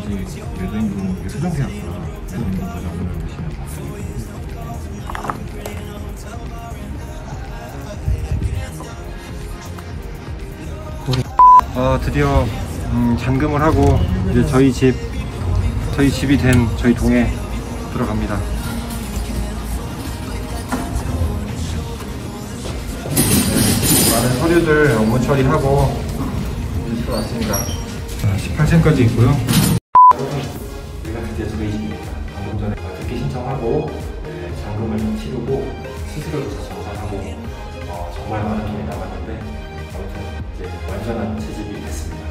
아직 매도인분 이게 수정 계약서 매도인분 저장 오늘 보시면 드디어 잔금을 하고 이제 저희 집이 된 저희 동에 들어갑니다. 많은 서류들 업무 처리하고 이제 들어왔습니다. 18층까지 있고요. 여기가 드디어 저희 집입니다. 방금 전에 특기 신청하고 잔금을 좀 치르고 수수료도 다 정산하고 정말 많은 돈이 남았는데 아무튼 이제 완전한 제 집이 됐습니다.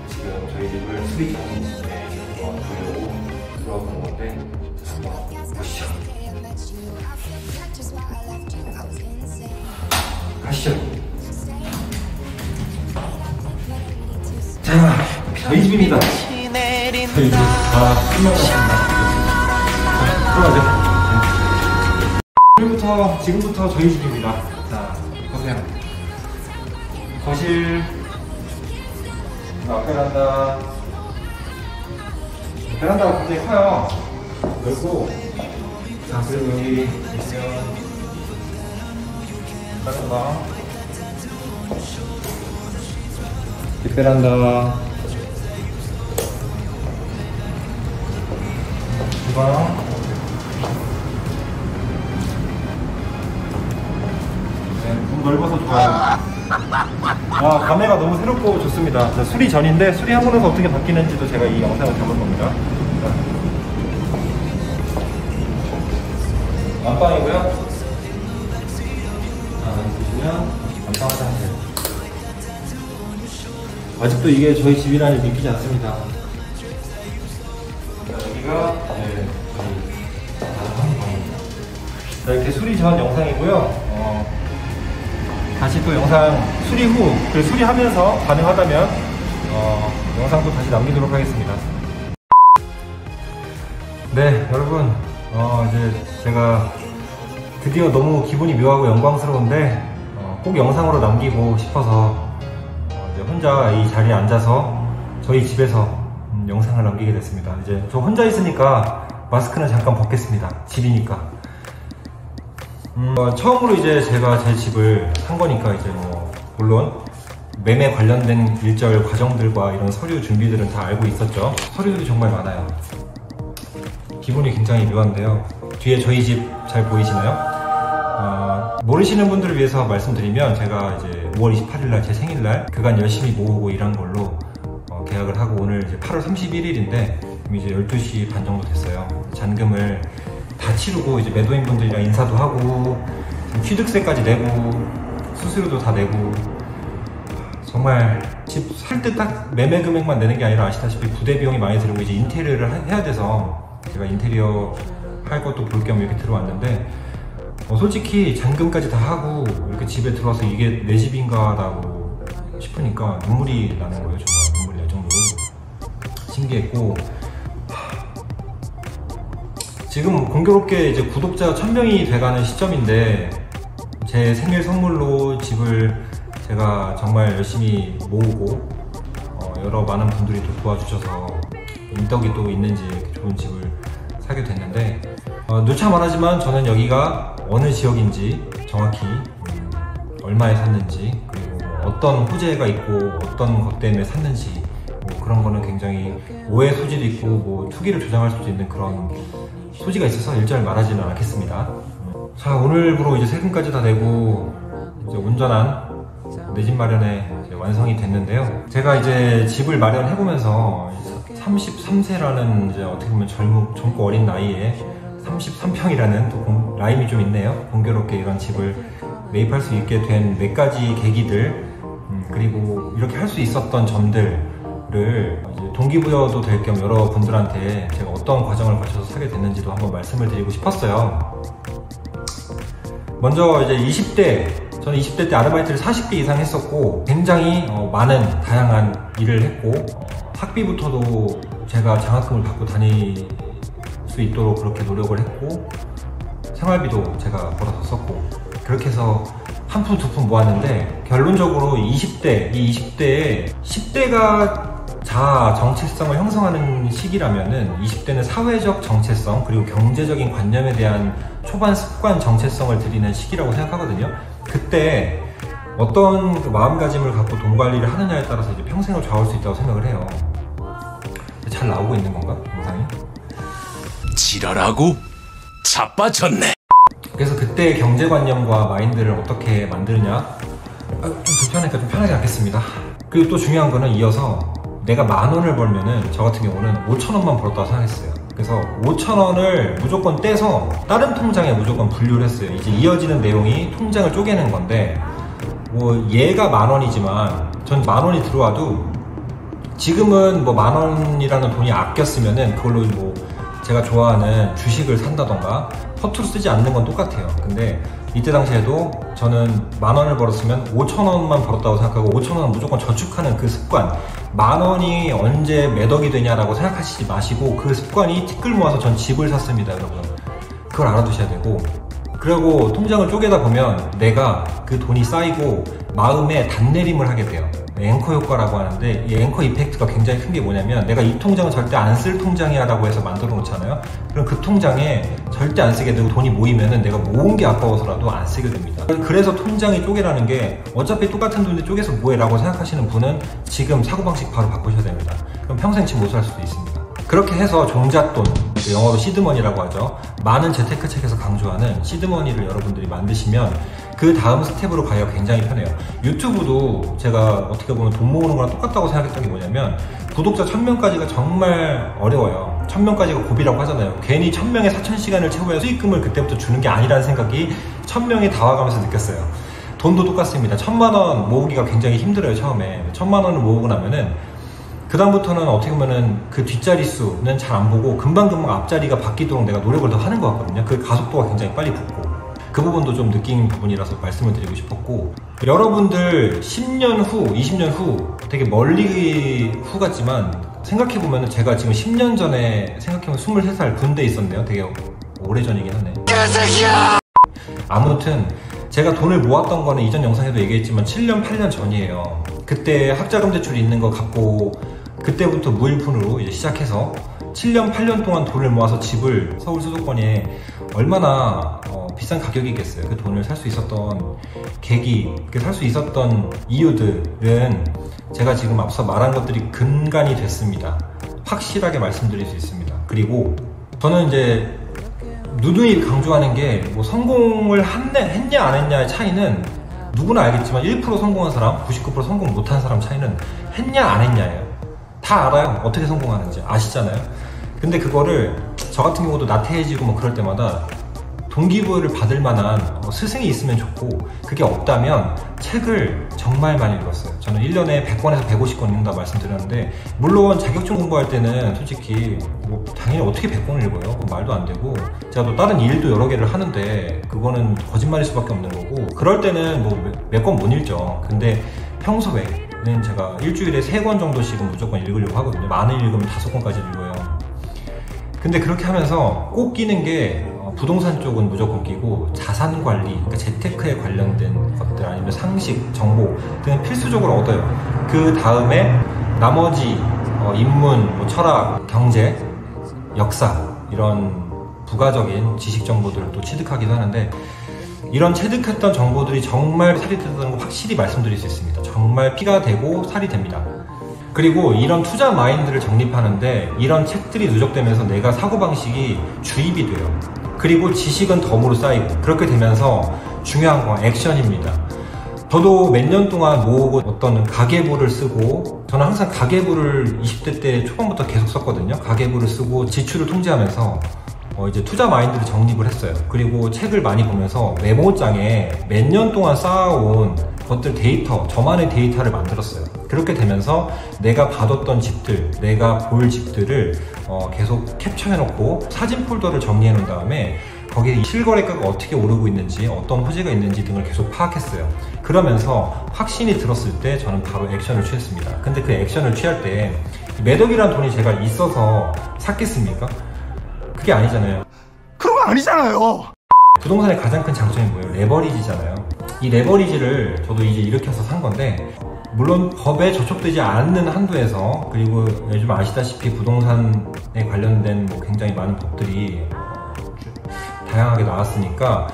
지금 저희 집을 수리 전에 보려고 들어본 건데 한번 보시죠. 가시죠. 자, 저희 집입니다. 저희 집. 끝나갔습니다. 들어가죠. 지금부터 저희 집입니다. 자, 보세요. 거실, 베란다. 베란다가 굉장히 커요. 넓고. 자, 그리고 여기 보시면 다른 방. 뒷베란다. 주방. 좀 넓어서 좋아요. 감회가 너무 새롭고 좋습니다. 자, 수리 전인데 수리하고 나서 어떻게 바뀌는지도 제가 이 영상을 담을 겁니다. 안방이고요. 보시면 안방 화장실. 아직도 이게 저희 집이라니 믿기지 않습니다. 자, 여기가 자, 이렇게 수리 전 영상이고요. 다시 또 영상 수리 후, 그리고 수리하면서 가능하다면 영상도 다시 남기도록 하겠습니다. 네, 여러분, 이제 제가 드디어 너무 기분이 묘하고 영광스러운데 꼭 영상으로 남기고 싶어서 이제 혼자 이 자리에 앉아서 저희 집에서 영상을 남기게 됐습니다. 이제 저 혼자 있으니까 마스크는 잠깐 벗겠습니다. 집이니까. 처음으로 이제 제가 제 집을 산 거니까 이제 물론 매매 관련된 일절 과정들과 이런 서류 준비들은 다 알고 있었죠. 서류들이 정말 많아요. 기분이 굉장히 묘한데요. 뒤에 저희 집 잘 보이시나요? 모르시는 분들을 위해서 말씀드리면 제가 이제 5월 28일날 제 생일날 그간 열심히 모으고 일한 걸로 계약을 하고 오늘 이제 8월 31일인데 이제 12시 반 정도 됐어요. 잔금을 다 치르고 이제 매도인분들이랑 인사도 하고 취득세까지 내고 수수료도 다 내고 정말 집 살 때 딱 매매 금액만 내는 게 아니라 아시다시피 부대 비용이 많이 들고 이제 인테리어를 해야 돼서 제가 인테리어 할 것도 볼 겸 이렇게 들어왔는데 솔직히 잔금까지 다 하고 이렇게 집에 들어와서 이게 내 집인가라고 싶으니까 눈물이 나는 거예요. 정말 눈물이 날 정도로 신기했고 지금 공교롭게 이제 구독자 1000명이 돼가는 시점인데 제 생일 선물로 집을 제가 정말 열심히 모으고 여러 많은 분들이 또 도와주셔서 인덕이 또 있는지 이렇게 좋은 집을 사게 됐는데 누차 말하지만 저는 여기가 어느 지역인지 정확히 얼마에 샀는지 그리고 어떤 호재가 있고 어떤 것 때문에 샀는지 그런 거는 굉장히 오해 소지도 있고 투기를 조장할 수도 있는 그런 소지가 있어서 일절 말하지는 않겠습니다. 자, 오늘부로 이제 세금까지 다 내고 이제 온전한 내 집 마련에 이제 완성이 됐는데요. 제가 이제 집을 마련해보면서 33세라는 이제 어떻게 보면 젊고 어린 나이에 33평이라는 또 라임이 좀 있네요. 공교롭게 이런 집을 매입할 수 있게 된 몇 가지 계기들 그리고 이렇게 할 수 있었던 점들을 이제 동기부여도 될 겸 여러분들한테 제가 어떤 과정을 거쳐서 사게 됐는지도 한번 말씀을 드리고 싶었어요. 먼저 이제 20대 저는 20대 때 아르바이트를 40개 이상 했었고 굉장히 많은 다양한 일을 했고 학비부터도 제가 장학금을 받고 다닐 수 있도록 그렇게 노력을 했고 생활비도 제가 벌어서 썼고 그렇게 해서 한 푼 두 푼 모았는데 결론적으로 이 20대에 10대가 자아, 정체성을 형성하는 시기라면은 20대는 사회적 정체성 그리고 경제적인 관념에 대한 초반 습관 정체성을 들이는 시기라고 생각하거든요. 그때 어떤 그 마음가짐을 갖고 돈 관리를 하느냐에 따라서 이제 평생을 좌우할 수 있다고 생각을 해요. 잘 나오고 있는 건가? 영상이? 지랄하고 자빠졌네. 그래서 그때의 경제관념과 마인드를 어떻게 만드느냐? 좀 불편하니까 좀 편하게 하겠습니다. 그리고 또 중요한 거는 이어서 내가 10,000원을 벌면은 저 같은 경우는 5,000원만 벌었다고 생각했어요. 그래서 5,000원을 무조건 떼서 다른 통장에 무조건 분류를 했어요. 이제 이어지는 내용이 통장을 쪼개는 건데 뭐 얘가 10,000원이지만 전 10,000원이 들어와도 지금은 뭐 10,000원이라는 돈이 아꼈으면은 그걸로 뭐 제가 좋아하는 주식을 산다던가 허투루 쓰지 않는 건 똑같아요. 근데 이때 당시에도 저는 10,000원을 벌었으면 5,000원만 벌었다고 생각하고 5,000원은 무조건 저축하는 그 습관, 10,000원이 언제 몇 억이 되냐라고 생각하시지 마시고 그 습관이 티끌 모아서 전 집을 샀습니다, 여러분. 그걸 알아두셔야 되고, 그리고 통장을 쪼개다 보면 내가 그 돈이 쌓이고 마음에 단내림을 하게 돼요. 앵커 효과라고 하는데 이 앵커 이펙트가 굉장히 큰 게 뭐냐면 내가 이 통장은 절대 안 쓸 통장이야 라고 해서 만들어 놓잖아요. 그럼 그 통장에 절대 안 쓰게 되고 돈이 모이면은 내가 모은 게 아까워서라도 안 쓰게 됩니다. 그래서 통장이 쪼개라는 게 어차피 똑같은 돈인데 쪼개서 뭐해 라고 생각하시는 분은 지금 사고방식 바로 바꾸셔야 됩니다. 그럼 평생 집 못 살 수도 있습니다. 그렇게 해서 종잣돈, 영어로 시드머니라고 하죠. 많은 재테크 책에서 강조하는 시드머니를 여러분들이 만드시면 그 다음 스텝으로 가기가 굉장히 편해요. 유튜브도 제가 어떻게 보면 돈 모으는 거랑 똑같다고 생각했던 게 뭐냐면 구독자 1000명까지가 정말 어려워요. 1000명까지가 고비라고 하잖아요. 괜히 1000명의 4000시간을 채워야 수익금을 그때부터 주는 게 아니라는 생각이 1000명이 다 와가면서 느꼈어요. 돈도 똑같습니다. 1000만원 모으기가 굉장히 힘들어요. 처음에 1000만원을 모으고 나면은 그 다음부터는 어떻게 보면은 그 뒷자리 수는 잘 안 보고 금방금방 앞자리가 바뀌도록 내가 노력을 더 하는 것 같거든요. 그 가속도가 굉장히 빨리 붙고 그 부분도 좀 느낀 부분이라서 말씀을 드리고 싶었고, 여러분들 10년 후, 20년 후 되게 멀리 후 같지만 생각해보면 제가 지금 10년 전에 생각해보면 23살 군대에 있었네요. 되게 오래전이긴 하네. 아무튼 제가 돈을 모았던 거는 이전 영상에도 얘기했지만 7년, 8년 전이에요. 그때 학자금 대출 있는 거 갚고 그때부터 무일푼으로 이제 시작해서 7년, 8년 동안 돈을 모아서 집을 서울 수도권에 얼마나 비싼 가격이겠어요. 그 돈을 살 수 있었던 계기, 살 수 있었던 이유들은 제가 지금 앞서 말한 것들이 근간이 됐습니다. 확실하게 말씀드릴 수 있습니다. 그리고 저는 이제 누누이 강조하는 게 뭐 성공을 했냐 안 했냐의 차이는 누구나 알겠지만 1% 성공한 사람, 99% 성공 못한 사람 차이는 했냐 안 했냐예요. 다 알아요. 어떻게 성공하는지 아시잖아요. 근데 그거를 저 같은 경우도 나태해지고 뭐 그럴 때마다 동기부여를 받을 만한 스승이 있으면 좋고, 그게 없다면 책을 정말 많이 읽었어요. 저는 1년에 100권에서 150권 읽는다고 말씀드렸는데, 물론 자격증 공부할 때는 솔직히 뭐 당연히 어떻게 100권을 읽어요? 말도 안 되고, 제가 또 다른 일도 여러 개를 하는데 그거는 거짓말일 수밖에 없는 거고, 그럴 때는 뭐 몇 권 못 읽죠. 근데 평소에는 제가 일주일에 3권 정도씩은 무조건 읽으려고 하거든요. 많이 읽으면 5권까지 읽어요. 근데 그렇게 하면서 꼭 끼는 게 부동산 쪽은 무조건 끼고, 자산 관리, 그러니까 재테크에 관련된 것들 아니면 상식, 정보 등은 필수적으로 얻어요. 그 다음에 나머지 인문, 뭐 철학, 경제, 역사 이런 부가적인 지식 정보들을 또 취득하기도 하는데, 이런 취득했던 정보들이 정말 살이 된다는 거 확실히 말씀드릴 수 있습니다. 정말 피가 되고 살이 됩니다. 그리고 이런 투자 마인드를 정립하는데 이런 책들이 누적되면서 내가 사고방식이 주입이 돼요. 그리고 지식은 덤으로 쌓이고, 그렇게 되면서 중요한 건 액션입니다. 저도 몇 년 동안 모으고 어떤 가계부를 쓰고, 저는 항상 가계부를 20대 때 초반부터 계속 썼거든요. 가계부를 쓰고 지출을 통제하면서 이제 투자 마인드를 정립을 했어요. 그리고 책을 많이 보면서 메모장에 몇 년 동안 쌓아온 것들 데이터, 저만의 데이터를 만들었어요. 그렇게 되면서 내가 받았던 집들, 내가 볼 집들을 계속 캡처해놓고 사진 폴더를 정리해놓은 다음에 거기에 실거래가가 어떻게 오르고 있는지, 어떤 호재가 있는지 등을 계속 파악했어요. 그러면서 확신이 들었을 때 저는 바로 액션을 취했습니다. 근데 그 액션을 취할 때 몇 억이라는 돈이 제가 있어서 샀겠습니까? 그게 아니잖아요. 그런 거 아니잖아요. 부동산의 가장 큰 장점이 뭐예요? 레버리지잖아요. 이 레버리지를 저도 이제 일으켜서 산 건데, 물론 법에 저촉되지 않는 한도에서, 그리고 요즘 아시다시피 부동산에 관련된 굉장히 많은 법들이 다양하게 나왔으니까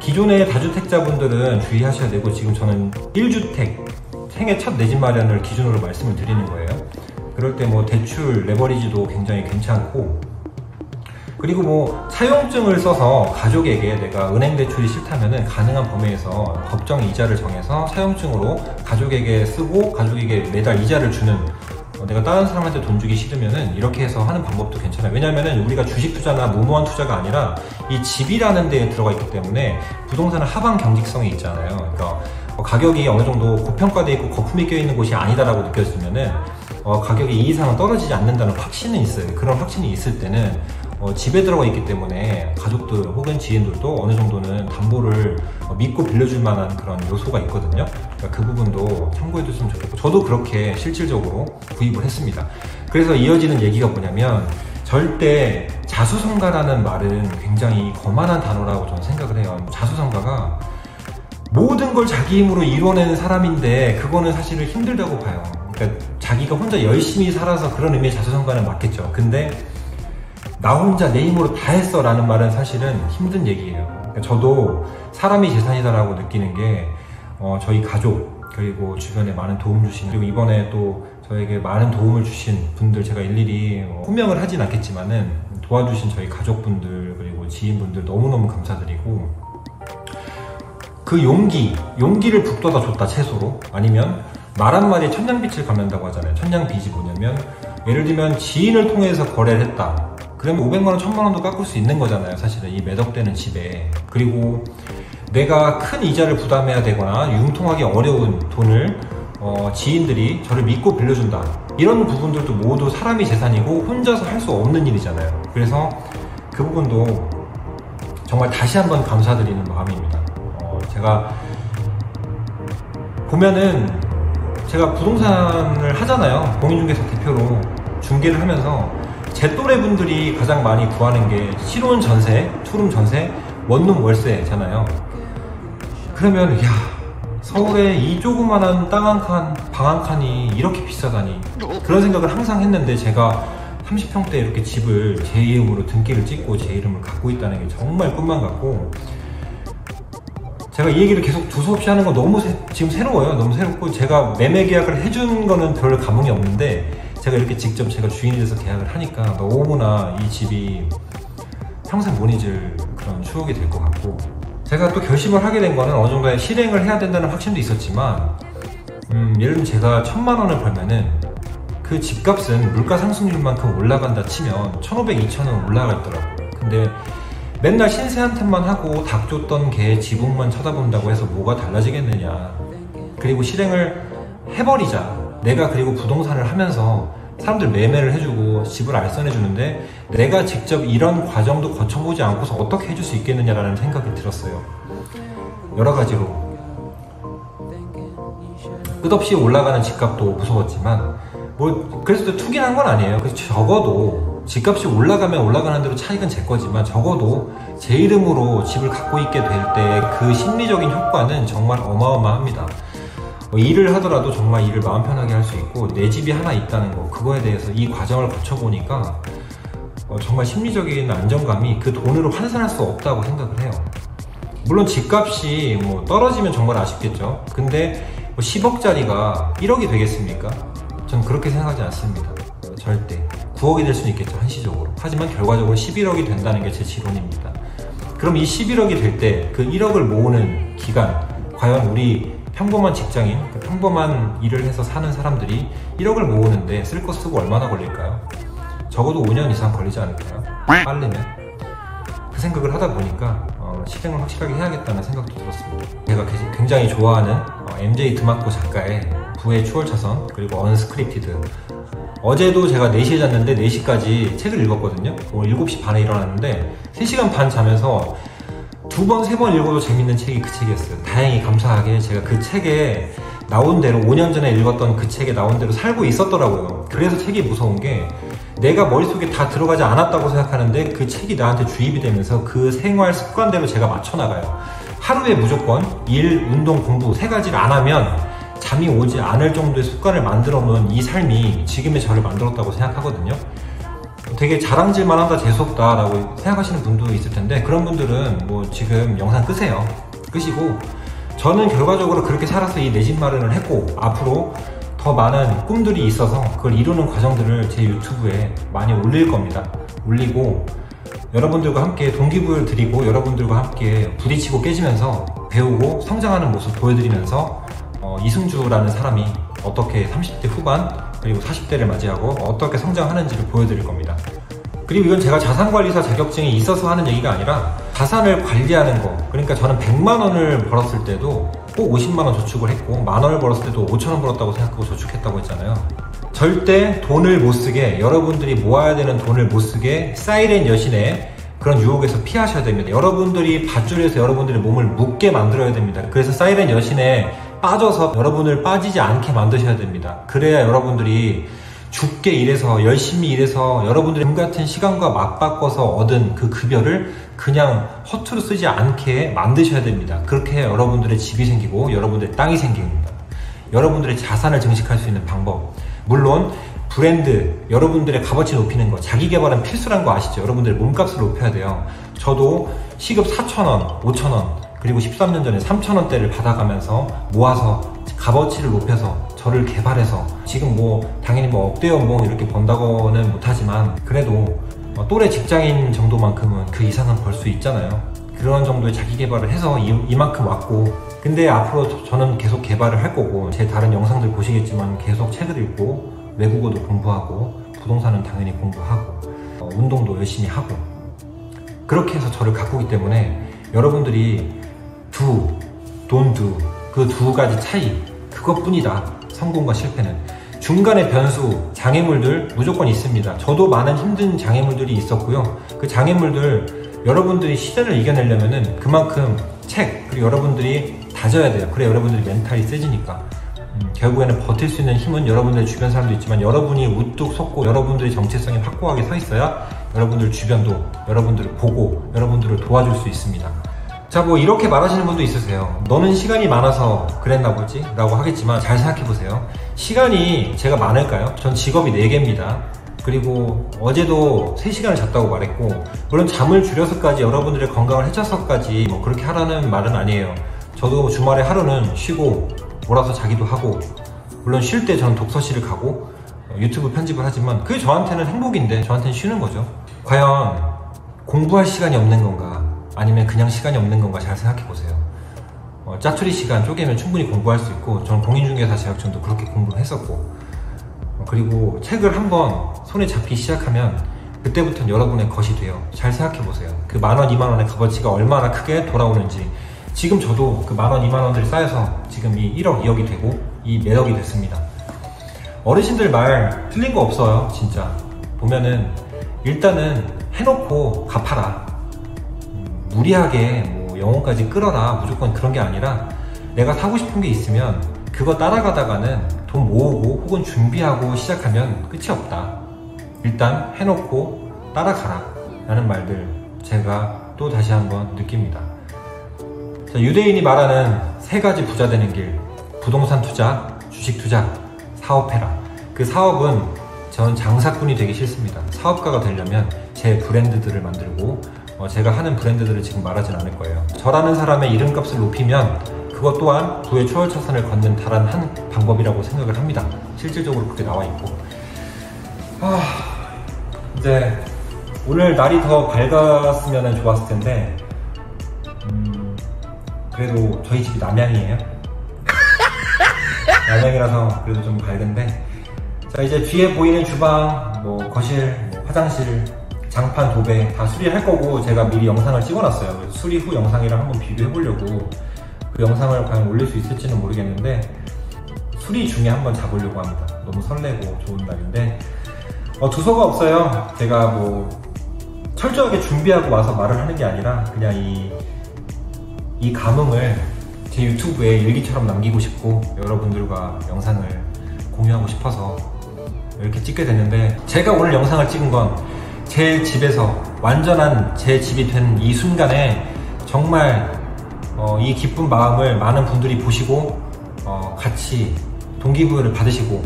기존의 다주택자분들은 주의하셔야 되고, 지금 저는 1주택 생애 첫 내 집 마련을 기준으로 말씀을 드리는 거예요. 그럴 때 대출 레버리지도 굉장히 괜찮고, 그리고 차용증을 써서 가족에게 내가 은행 대출이 싫다면은 가능한 범위에서 법정 이자를 정해서 차용증으로 가족에게 쓰고 가족에게 매달 이자를 주는, 내가 다른 사람한테 돈 주기 싫으면은 이렇게 해서 하는 방법도 괜찮아요. 왜냐면은 우리가 주식 투자나 무모한 투자가 아니라 이 집이라는 데에 들어가 있기 때문에 부동산은 하방 경직성이 있잖아요. 그러니까 가격이 어느 정도 고평가되어 있고 거품이 껴있는 곳이 아니다라고 느껴지면은 가격이 이 이상은 떨어지지 않는다는 확신은 있어요. 그런 확신이 있을 때는 집에 들어가 있기 때문에 가족들 혹은 지인들도 어느 정도는 담보를 믿고 빌려줄 만한 그런 요소가 있거든요. 그러니까 그 부분도 참고해 줬으면 좋겠고, 저도 그렇게 실질적으로 구입을 했습니다. 그래서 이어지는 얘기가 뭐냐면, 절대 자수성가라는 말은 굉장히 거만한 단어라고 저는 생각을 해요. 자수성가가 모든 걸 자기 힘으로 이뤄내는 사람인데 그거는 사실은 힘들다고 봐요. 그러니까 자기가 혼자 열심히 살아서 그런 의미의 자수성가는 맞겠죠. 근데 나 혼자 내 힘으로 다 했어 라는 말은 사실은 힘든 얘기예요. 그러니까 저도 사람이 재산이다라고 느끼는 게 저희 가족, 그리고 주변에 많은 도움 주신, 그리고 이번에 또 저에게 많은 도움을 주신 분들, 제가 일일이 호명을 하진 않겠지만은 도와주신 저희 가족분들 그리고 지인분들 너무너무 감사드리고, 그 용기를 북돋아 줬다 채소로. 아니면 말 한마디에 천냥빚을 갚는다고 하잖아요. 천냥빚이 뭐냐면, 예를 들면 지인을 통해서 거래를 했다. 그러면 500만원, 1000만원도 깎을 수 있는 거잖아요. 사실은 이 매덕되는 집에. 그리고 내가 큰 이자를 부담해야 되거나 융통하기 어려운 돈을 지인들이 저를 믿고 빌려준다. 이런 부분들도 모두 사람이 재산이고 혼자서 할 수 없는 일이잖아요. 그래서 그 부분도 정말 다시 한번 감사드리는 마음입니다. 제가 보면은, 제가 부동산을 하잖아요. 공인중개사 대표로 중개를 하면서 제 또래 분들이 가장 많이 구하는 게 실혼 전세, 투룸 전세, 원룸 월세잖아요. 그러면 야, 서울에 이 조그만한 땅 한 칸, 방 한 칸이 이렇게 비싸다니, 그런 생각을 항상 했는데, 제가 30평대 이렇게 집을 제 이름으로 등기를 찍고 제 이름을 갖고 있다는 게 정말 꿈만 같고, 제가 이 얘기를 계속 두서없이 하는 거 너무 지금 새로워요. 너무 새롭고, 제가 매매 계약을 해준 거는 별 감흥이 없는데, 제가 이렇게 직접 제가 주인이 돼서 계약을 하니까 너무나 이 집이 평생 못 잊을 그런 추억이 될 것 같고, 제가 또 결심을 하게 된 거는 어느 정도의 실행을 해야 된다는 확신도 있었지만, 예를 들면 제가 1000만원을 벌면은 그 집값은 물가 상승률만큼 올라간다 치면 1500, 2000원 올라가 있더라고요. 근데 맨날 신세한테만 하고 닭 줬던 개 지붕만 쳐다본다고 해서 뭐가 달라지겠느냐. 그리고 실행을 해버리자. 내가 그리고 부동산을 하면서 사람들 매매를 해주고 집을 알선해주는데 내가 직접 이런 과정도 거쳐보지 않고서 어떻게 해줄 수 있겠느냐라는 생각이 들었어요. 여러 가지로 끝없이 올라가는 집값도 무서웠지만, 그래서 또 투기를 한 건 아니에요. 그래서 적어도 집값이 올라가면 올라가는 대로 차익은 제 거지만, 적어도 제 이름으로 집을 갖고 있게 될 때 그 심리적인 효과는 정말 어마어마합니다. 일을 하더라도 정말 일을 마음 편하게 할 수 있고, 내 집이 하나 있다는 거, 그거에 대해서 이 과정을 거쳐보니까 정말 심리적인 안정감이 그 돈으로 환산할 수 없다고 생각을 해요. 물론 집값이 떨어지면 정말 아쉽겠죠. 근데 10억짜리가 1억이 되겠습니까? 전 그렇게 생각하지 않습니다. 절대. 9억이 될 수는 있겠죠, 한시적으로. 하지만 결과적으로 11억이 된다는 게 제 지론입니다. 그럼 이 11억이 될 때 그 1억을 모으는 기간, 과연 우리 평범한 직장인, 평범한 일을 해서 사는 사람들이 1억을 모으는데 쓸 거 쓰고 얼마나 걸릴까요? 적어도 5년 이상 걸리지 않을까요? 빠르면? 그 생각을 하다 보니까 실행을 확실하게 해야겠다는 생각도 들었습니다. 제가 굉장히 좋아하는 MJ 드마코 작가의 부의 추월차선, 그리고 언스크립티드. 어제도 제가 4시에 잤는데 4시까지 책을 읽었거든요. 오늘 7시 반에 일어났는데 3시간 반 자면서 2번, 3번 읽어도 재밌는 책이 그 책이었어요. 다행히 감사하게 제가 그 책에 나온 대로, 5년 전에 읽었던 그 책에 나온 대로 살고 있었더라고요. 그래서 책이 무서운 게, 내가 머릿속에 다 들어가지 않았다고 생각하는데 그 책이 나한테 주입이 되면서 그 생활 습관대로 제가 맞춰나가요. 하루에 무조건 일, 운동, 공부 3가지를 안 하면 잠이 오지 않을 정도의 습관을 만들어 놓은 이 삶이 지금의 저를 만들었다고 생각하거든요. 되게 자랑질만 한다, 재수없다 라고 생각하시는 분도 있을 텐데, 그런 분들은 뭐 지금 영상 끄세요. 끄시고, 저는 결과적으로 그렇게 살아서 이 내 집 마련을 했고, 앞으로 더 많은 꿈들이 있어서 그걸 이루는 과정들을 제 유튜브에 많이 올릴 겁니다. 올리고 여러분들과 함께 동기부여를 드리고, 여러분들과 함께 부딪히고 깨지면서 배우고 성장하는 모습 보여드리면서 이승주라는 사람이 어떻게 30대 후반 그리고 40대를 맞이하고 어떻게 성장하는지를 보여드릴 겁니다. 그리고 이건 제가 자산관리사 자격증이 있어서 하는 얘기가 아니라, 자산을 관리하는 거, 그러니까 저는 100만 원을 벌었을 때도 꼭 50만 원 저축을 했고, 만 원을 벌었을 때도 5천 원 벌었다고 생각하고 저축했다고 했잖아요. 절대 돈을 못 쓰게, 여러분들이 모아야 되는 돈을 못 쓰게 사이렌 여신의 그런 유혹에서 피하셔야 됩니다. 여러분들이 밧줄에서 여러분들의 몸을 묶게 만들어야 됩니다. 그래서 사이렌 여신에 빠져서 여러분을 빠지지 않게 만드셔야 됩니다. 그래야 여러분들이 죽게 일해서, 열심히 일해서 여러분들의 금 같은 시간과 맞바꿔서 얻은 그 급여를 그냥 허투루 쓰지 않게 만드셔야 됩니다. 그렇게 해야 여러분들의 집이 생기고 여러분들의 땅이 생깁니다. 여러분들의 자산을 증식할 수 있는 방법, 물론 브랜드, 여러분들의 값어치 높이는 거, 자기 개발은 필수란 거 아시죠? 여러분들의 몸값을 높여야 돼요. 저도 시급 4,000원, 5,000원, 그리고 13년 전에 3,000원대를 받아가면서 모아서 값어치를 높여서 저를 개발해서, 지금 뭐 당연히 뭐 억대 연봉 이렇게 번다고는 못하지만 그래도 또래 직장인 정도만큼은 그 이상은 벌 수 있잖아요. 그런 정도의 자기 개발을 해서 이만큼 왔고, 근데 앞으로 저는 계속 개발을 할 거고, 제 다른 영상들 보시겠지만 계속 책을 읽고 외국어도 공부하고 부동산은 당연히 공부하고 운동도 열심히 하고, 그렇게 해서 저를 가꾸기 때문에 여러분들이 do, don't do, 그 두 가지 차이, 그것뿐이다. 성공과 실패는 중간에 변수, 장애물들 무조건 있습니다. 저도 많은 힘든 장애물들이 있었고요. 그 장애물들, 여러분들이 시련을 이겨내려면은 그만큼 책, 그리고 여러분들이 다져야 돼요. 그래 여러분들이 멘탈이 세지니까. 결국에는 버틸 수 있는 힘은 여러분들 주변 사람도 있지만, 여러분이 우뚝 섰고 여러분들의 정체성이 확고하게 서 있어야 여러분들 주변도 여러분들을 보고 여러분들을 도와줄 수 있습니다. 자, 뭐 이렇게 말하시는 분도 있으세요. 너는 시간이 많아서 그랬나 보지? 라고 하겠지만, 잘 생각해보세요. 시간이 제가 많을까요? 전 직업이 4개입니다. 그리고 어제도 3시간을 잤다고 말했고, 물론 잠을 줄여서까지 여러분들의 건강을 해쳐서까지 뭐 그렇게 하라는 말은 아니에요. 저도 주말에 하루는 쉬고 몰아서 자기도 하고, 물론 쉴 때 저는 독서실을 가고 유튜브 편집을 하지만 그게 저한테는 행복인데, 저한테는 쉬는 거죠. 과연 공부할 시간이 없는 건가, 아니면 그냥 시간이 없는 건가, 잘 생각해보세요. 짜투리 시간 쪼개면 충분히 공부할 수 있고, 저는 공인중개사 자격증도 그렇게 공부를 했었고, 그리고 책을 한번 손에 잡기 시작하면 그때부터는 여러분의 것이 돼요. 잘 생각해보세요. 그 만원, 2만원의 값어치가 얼마나 크게 돌아오는지. 지금 저도 그 만원, 2만원들이 쌓여서 지금 이 1억, 2억이 되고 이 매억이 됐습니다. 어르신들 말 틀린 거 없어요. 진짜 보면은 일단은 해놓고 갚아라. 무리하게 뭐 영혼까지 끌어라, 무조건 그런 게 아니라, 내가 사고 싶은 게 있으면 그거 따라가다가는 돈 모으고 혹은 준비하고 시작하면 끝이 없다. 일단 해놓고 따라가라 라는 말들 제가 또 다시 한번 느낍니다. 자, 유대인이 말하는 3가지 부자 되는 길: 부동산 투자, 주식 투자, 사업해라. 그 사업은, 저는 장사꾼이 되기 싫습니다. 사업가가 되려면 제 브랜드들을 만들고, 제가 하는 브랜드들을 지금 말하진 않을 거예요. 저라는 사람의 이름값을 높이면 그것 또한 부의 초월차선을 걷는 다른 한 방법이라고 생각을 합니다. 실질적으로 그렇게 나와 있고. 이제 오늘 날이 더 밝았으면 좋았을 텐데, 그래도 저희 집이 남양이에요. 남양이라서 그래도 좀 밝은데, 자, 이제 뒤에 보이는 주방, 뭐 거실, 뭐 화장실, 장판, 도배 다 수리할 거고, 제가 미리 영상을 찍어놨어요. 수리 후 영상이랑 한번 비교해 보려고. 그 영상을 과연 올릴 수 있을지는 모르겠는데, 수리 중에 한번 잡으려고 합니다. 너무 설레고 좋은 날인데, 두서가 없어요. 제가 뭐 철저하게 준비하고 와서 말을 하는 게 아니라, 그냥 이 감흥을 제 유튜브에 일기처럼 남기고 싶고 여러분들과 영상을 공유하고 싶어서 이렇게 찍게 됐는데, 제가 오늘 영상을 찍은 건 제 집에서 완전한 제 집이 된 이 순간에 정말 이 기쁜 마음을 많은 분들이 보시고 같이 동기부여를 받으시고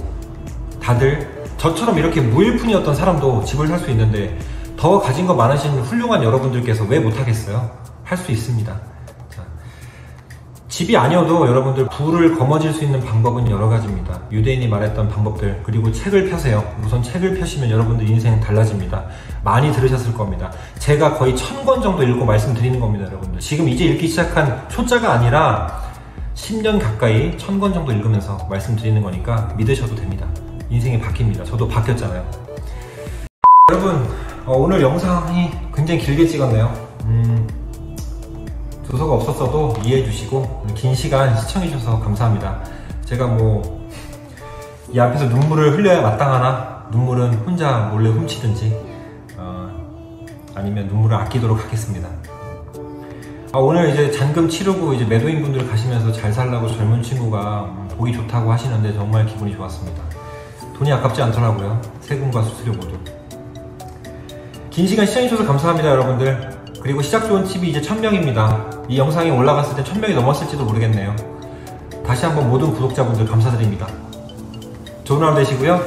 다들 저처럼 이렇게 무일푼이었던 사람도 집을 살 수 있는데 더 가진 거 많으신 훌륭한 여러분들께서 왜 못하겠어요? 할 수 있습니다. 자, 집이 아니어도 여러분들 부를 거머쥘 수 있는 방법은 여러 가지입니다. 유대인이 말했던 방법들, 그리고 책을 펴세요. 우선 책을 펴시면 여러분들 인생 달라집니다. 많이 들으셨을 겁니다. 제가 거의 1000권 정도 읽고 말씀드리는 겁니다, 여러분들. 지금 이제 읽기 시작한 초짜가 아니라 10년 가까이 1000권 정도 읽으면서 말씀드리는 거니까 믿으셔도 됩니다. 인생이 바뀝니다. 저도 바뀌었잖아요. 여러분, 오늘 영상이 굉장히 길게 찍었네요. 주소가 없었어도 이해해 주시고 긴 시간 시청해 주셔서 감사합니다. 제가 뭐 이 앞에서 눈물을 흘려야 마땅하나 눈물은 혼자 몰래 훔치든지 아니면 눈물을 아끼도록 하겠습니다. 오늘 이제 잔금 치르고 이제 매도인 분들 가시면서 잘 살라고 젊은 친구가 보기 좋다고 하시는데 정말 기분이 좋았습니다. 돈이 아깝지 않더라고요. 세금과 수수료 모두. 긴 시간 시청해주셔서 감사합니다, 여러분들. 그리고 시작 좋은 팁이 이제 1000명입니다. 이 영상이 올라갔을 때 1000명이 넘었을지도 모르겠네요. 다시 한번 모든 구독자분들 감사드립니다. 좋은 하루 되시고요.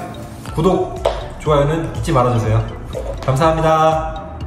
구독, 좋아요는 잊지 말아주세요. 감사합니다.